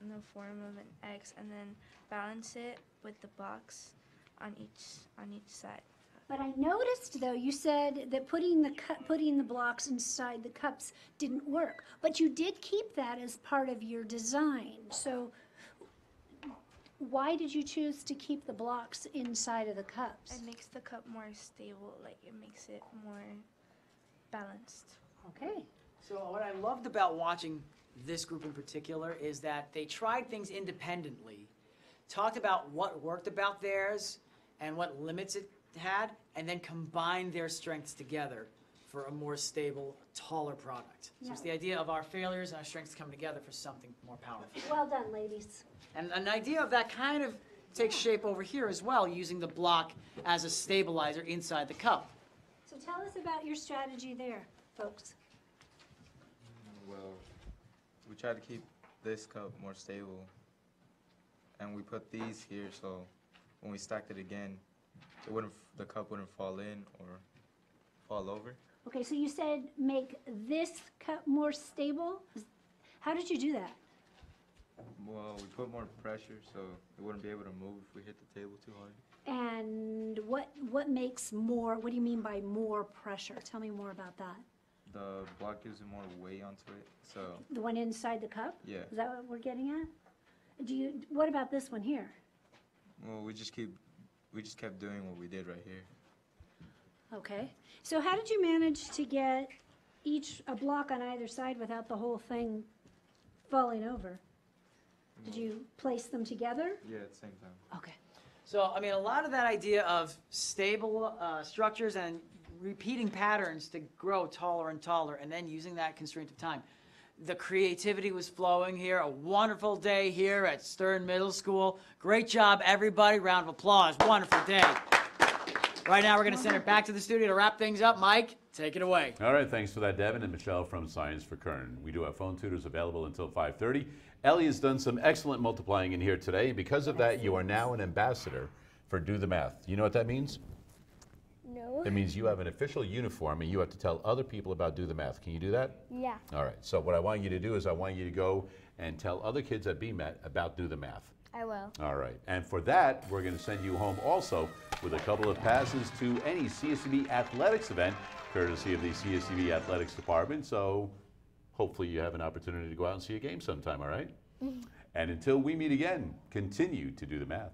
the form of an X and then balance it with the blocks on each side. But I noticed, though, you said that putting the blocks inside the cups didn't work, but you did keep that as part of your design. So why did you choose to keep the blocks inside of the cups? It makes the cup more stable, like it makes it more balanced. Okay. So what I loved about watching this group in particular is that they tried things independently, talked about what worked about theirs and what limits it had, and then combined their strengths together for a more stable, taller product. So it's the idea of our failures and our strengths coming together for something more powerful. Well done, ladies. And an idea of that kind of takes shape over here as well, using the block as a stabilizer inside the cup. So tell us about your strategy there, folks. Well, we try to keep this cup more stable, and we put these here so when we stacked it again, the cup wouldn't fall in or fall over. Okay, so you said make this cup more stable. How did you do that? Well, we put more pressure so it wouldn't be able to move if we hit the table too hard. And what makes more, what do you mean by more pressure? Tell me more about that. The block gives it more weight onto it, so The one inside the cup? yeah. Is that what we're getting at? What about this one here? Well, we just kept doing what we did right here. Okay. So how did you manage to get a block on either side without the whole thing falling over? Did you place them together? Yeah, at the same time. Okay. So, I mean, a lot of that idea of stable structures and repeating patterns to grow taller and taller, and then using that constraint of time. The creativity was flowing here. A wonderful day here at Stiern Middle School. Great job, everybody. Round of applause. Wonderful day. Right now, we're going to send it back to the studio to wrap things up. Mike, take it away. All right, thanks for that, Devin and Michelle from Science for Kern. We do have phone tutors available until 5:30. Ellie has done some excellent multiplying in here today, and because of that, you are now an ambassador for Do the Math. You know what that means? No. It means you have an official uniform, and you have to tell other people about Do the Math. Can you do that? Yeah. All right, so what I want you to do is I want you to go and tell other kids at BMAT about Do the Math. I will. All right, and for that, we're going to send you home also with a couple of passes to any CSCB athletics event, courtesy of the CSCB athletics department. So hopefully you have an opportunity to go out and see a game sometime, all right? And until we meet again, continue to do the math.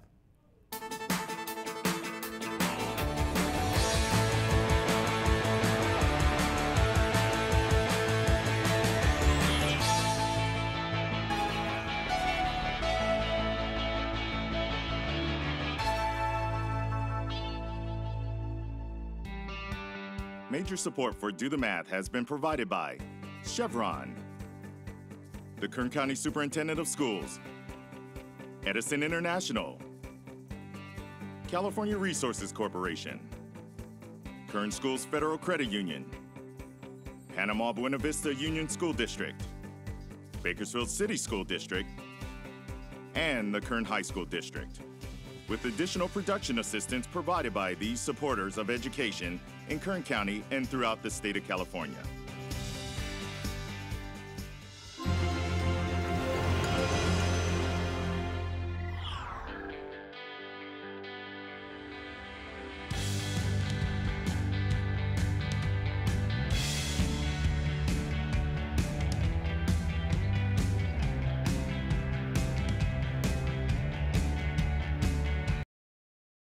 Major support for Do the Math has been provided by CHEVRON, the Kern County Superintendent of Schools, EDISON International, California Resources Corporation, Kern Schools Federal Credit Union, Panama Buena Vista Union School District, Bakersfield City School District, and the Kern High School District, with additional production assistance provided by these supporters of education in Kern County and throughout the state of California.